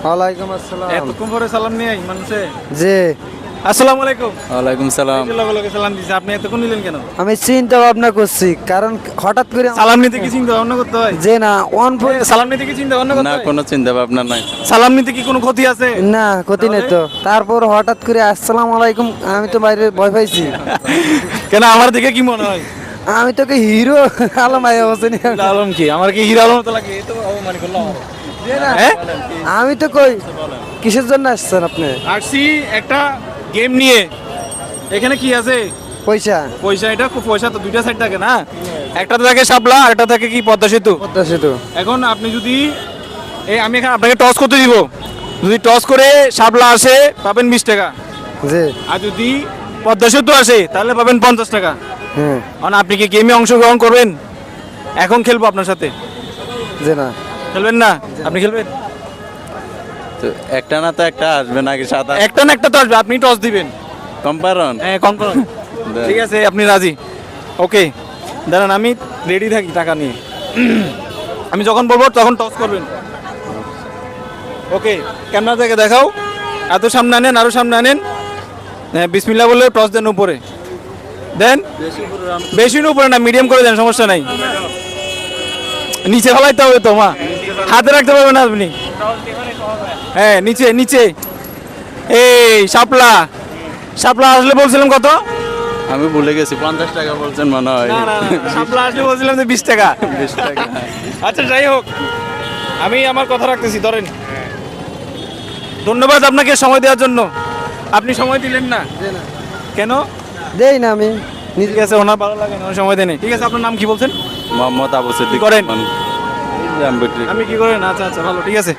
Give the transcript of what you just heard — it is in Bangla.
ওয়ালাইকুম আসসালাম। এতক্ষণ পরে সালাম নিয়ে মানুষে। জি, আসসালামু আলাইকুম। ওয়ালাইকুম সালাম। লগে লগে সালাম দিছে, আপনি এতক্ষণ নিলেন কেন? আমি চিন্তা ভাবনা করছি, কারণ হঠাৎ করে সালাম নিতে কি চিন্তা ভাবনা করতে হয়? যে না অন সালাম নিতে কি চিন্তা ভাবনা করতে না, হয়? কোনো চিন্তা ভাবনা নাই। সালাম নিতে কি কোনো ক্ষতি আছে? না ক্ষতি নেই তো। তারপর হঠাৎ করে আসসালামু আলাইকুম, আমি তো বাইরে ভয় পাইছি। কেন আমার দিকে কি মনে হয়? আমি তোকে হিরো আলম আয়া হোসেন। হিরো আলম কি আমার কি হিরো আলম তো লাগে? এই তো অপমান করলো আমার। হ্যাঁ? আমি তো কই কিসের জন্য আসছেন আপনি? আসছি একটা গেম নিয়ে। এখানে কি আছে? পয়সা পয়সা। এটা খুব পয়সা তো দুইটা সাইড থাকে না, একটা তো থাকে শাপলা, আরেকটা থাকে কি পদ্মা সেতু। পদ্মা সেতু। এখন আপনি যদি আমি এখানে আপনাকে টস করতে দিব, যদি টস করে শাপলা আসে পাবেন 20 টাকা, জি, আর যদি পদ্মা সেতু আসে তাহলে পাবেন 50 টাকা। হ্যাঁ, মানে আপনি কি গেমে অংশগ্রহণ করবেন? এখন খেলবো আপনার সাথে। জি না খেলবেন না? আপনি খেলবেন? তো একটা না তো একটা আসবে নাকি সাদা একটা না একটা তো আসবে, আপনি টস দিবেন। কম্পারন? হ্যাঁ, কনফার্ম। ঠিক আছে, আপনি রাজি? ওকে, দাঁড়ান আমি রেডি থাকি টাকা নিয়ে। আমি যখন বলবো তখন টস করবেন। ওকে, ক্যামেরা থেকে দেখাও। এত সামনে আনেন, আরো সামনে আনেন। হ্যাঁ, বিসমিল্লাহ বলে টস দেন উপরে। দেন, বেশি উপরে না, মিডিয়াম করে দেন, সমস্যা নাই। নিচে ফেলাইতে হবে তো মা, হাতে রাখতে পারবেন না আপনি। হ্যাঁ, নিচে নিচে। এই শাপলা, শাপলা আসলে বলছিলাম কত? আমি ভুলে গেছি, 50 টাকা বলছেন মনে হয়। না না না, শাপলা আসলে বলছিলাম যে 20 টাকা। 20 টাকা। আচ্ছা যাই হোক, আমি আমার কথা রাখতেছি, ধরেন। ধন্যবাদ আপনাকে সময় দেওয়ার জন্য। আপনি সময় দিলেন না কেন? দেই না আমি ঠিক আছে, ওনার ভালো লাগে না, ওনার সময় দেয়নি। ঠিক আছে, আপনার নাম কি বলছেন? মোহাম্মদ আবু সিদ্দিক কি করেন? জাম বিক্রি। আমি কি করেন? আচ্ছা আচ্ছা, ভালো, ঠিক আছে।